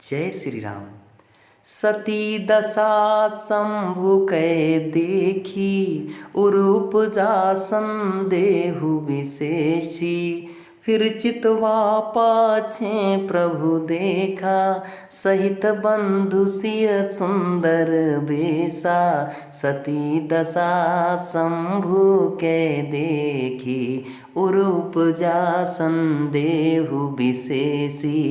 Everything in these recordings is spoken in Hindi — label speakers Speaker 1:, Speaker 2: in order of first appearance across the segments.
Speaker 1: जय श्री राम। सती दशा शंभु कै देखी, उरूप जा संदेहु विशेषी। फिर चितवा पाछे प्रभु देखा, सहित बंधु सिय सुंदर बेसा। सती दशा शंभु कै देखी, उरूप जा संदेहु विशेषी।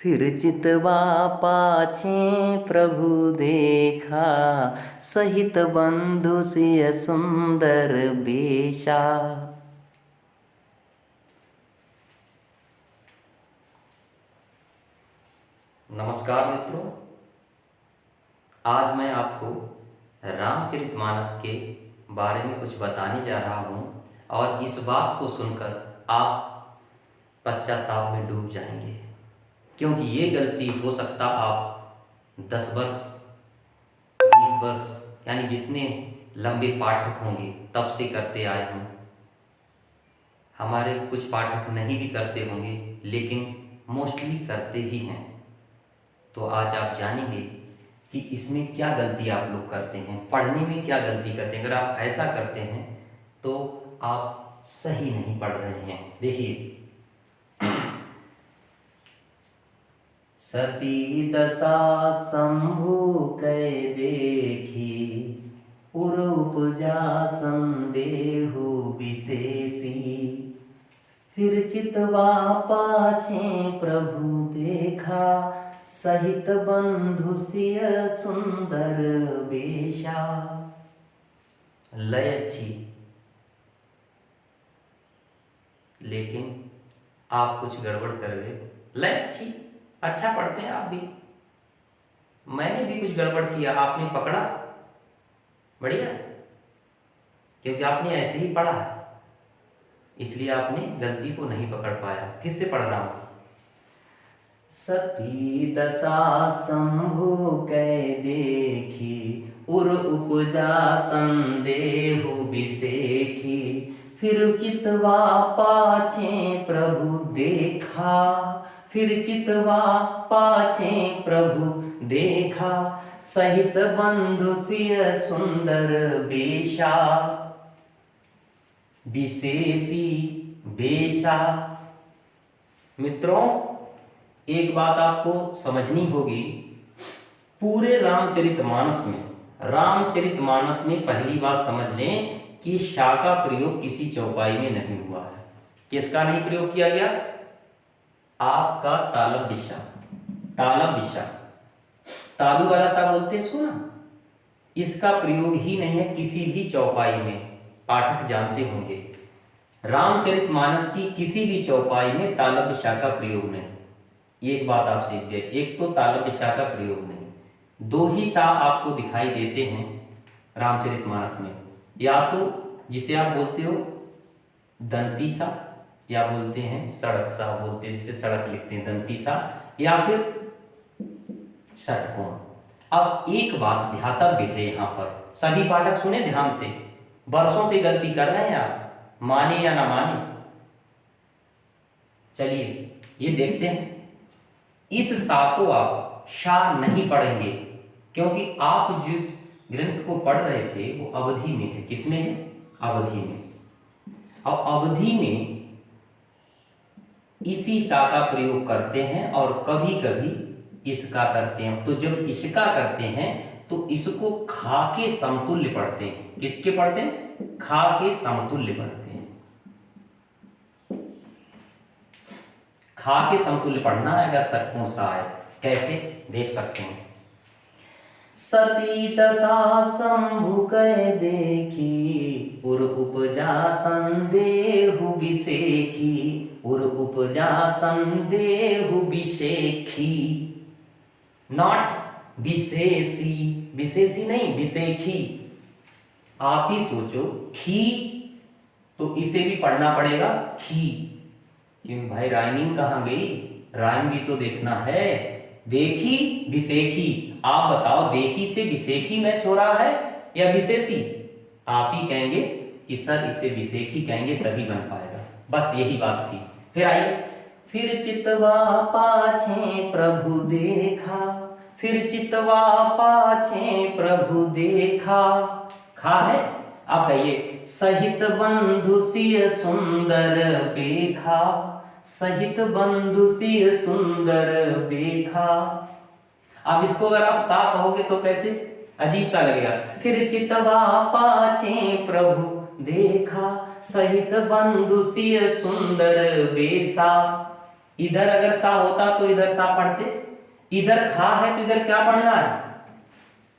Speaker 1: फिर चितवा पाछे प्रभु देखा, सहित बंधु सिय सुंदर बेशा।
Speaker 2: नमस्कार मित्रों, आज मैं आपको रामचरितमानस के बारे में कुछ बताने जा रहा हूँ और इस बात को सुनकर आप पश्चाताप में डूब जाएंगे, क्योंकि ये गलती हो सकता आप 10 वर्ष 20 वर्ष यानी जितने लंबे पाठक होंगे तब से करते आए हों। हमारे कुछ पाठक नहीं भी करते होंगे, लेकिन मोस्टली करते ही हैं। तो आज आप जानेंगे कि इसमें क्या गलती आप लोग करते हैं, पढ़ने में क्या गलती करते हैं। अगर आप ऐसा करते हैं तो आप सही नहीं पढ़ रहे हैं। देखिए,
Speaker 1: सती दशा शंभु कै देखी, उरूप जा संदेहु विशेषी। फिर चितवा पाछे प्रभु देखा, सहित बंधु सिय सुंदर बेशा।
Speaker 2: लय अच्छी, लेकिन आप कुछ गड़बड़ कर गए। लय अच्छी, अच्छा पढ़ते हैं आप भी, मैंने भी कुछ गड़बड़ किया, आपने पकड़ा, बढ़िया, क्योंकि आपने ऐसे ही पढ़ा है, इसलिए आपने गलती को नहीं पकड़ पाया। फिर से पढ़ रहा हूं।
Speaker 1: सती दशा शंभु कै देखी, उर उपजा संदेहु विशेखी। फिर चितवा पाछे प्रभु देखा, फिर चितवा पाछे प्रभु देखा। सहित बंधु सिय सुंदर बेशा। विशेषी बेशा।
Speaker 2: मित्रों, एक बात आपको समझनी होगी, पूरे रामचरितमानस में पहली बात समझ लें कि शा का प्रयोग किसी चौपाई में नहीं हुआ है। किसका नहीं प्रयोग किया गया? आपका तालब विशा, तालु वाला सा बोलते हैं इसको ना, इसका प्रयोग ही नहीं है किसी भी चौपाई में। पाठक जानते होंगे, रामचरितमानस की किसी भी चौपाई में तालब विशा का प्रयोग नहीं। एक बात आप सीख गए, एक तो तालब विशा का प्रयोग नहीं, दो ही सा आपको दिखाई देते हैं रामचरितमानस में। या तो जिसे आप बोलते हो दंती सा, या बोलते हैं सड़क सा, बोलते हैं जिसे सड़क लिखते हैं दंती सा, या फिर षटकोण। अब एक बात ध्यातव्य है, यहाँ पर सभी पाठक सुने ध्यान से, वर्षों से गलती कर रहे हैं आप, माने या ना माने। चलिए ये देखते हैं। इस सा को आप शा नहीं पढ़ेंगे, क्योंकि आप जिस ग्रंथ को पढ़ रहे थे वो अवधि में है। किसमें है? अवधि में। और अवधि में इसी सा का प्रयोग करते हैं और कभी कभी इसका करते हैं। तो जब इसका करते हैं तो इसको खा के समतुल्य पढ़ते हैं। किसके पढ़ते हैं? खा के समतुल्य पढ़ते हैं। खा के समतुल्य पढ़ना है अगर षटकोण सा है। कैसे देख सकते हैं?
Speaker 1: सती दशा शंभु कै देखी, उर उपजा संदेहु विशेखी। उर उपजा संदेहु विशेखी,
Speaker 2: नॉट विशेषी। विशेषी नहीं, विशेखी। आप ही सोचो, खी तो इसे भी पढ़ना पड़ेगा खी, क्योंकि भाई राइमिंग कहाँ गई? राइम भी तो देखना है। देखी विशेखी, आप बताओ देखी से विशेखी मैच हो रहा है या विशेषी? आप ही कहेंगे कि सर इसे विशेखी कहेंगे तभी बन पाएगा। बस यही बात थी। फिर आइए,
Speaker 1: फिर चितवा पाछे प्रभु देखा, फिर चितवा पाछे प्रभु देखा। खा है, आप कहिए सहित बंधु सिय सुंदर बेखा, सहित बंधु सिय सुंदर बेखा। अब इसको अगर आप सा कहोगे तो कैसे अजीब सा लगेगा। फिर चितवा पाछे प्रभु देखा, सहित बंधु सिय सुंदर बेसा। इधर अगर सा होता तो इधर सा पढ़ते, इधर खा है तो इधर क्या पढ़ना है,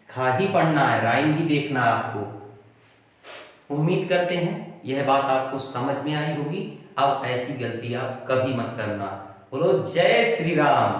Speaker 1: खा ही पढ़ना है, राइम ही देखना है आपको। उम्मीद करते हैं यह बात आपको समझ में आई होगी। अब ऐसी गलती आप कभी मत करना। बोलो जय श्री राम।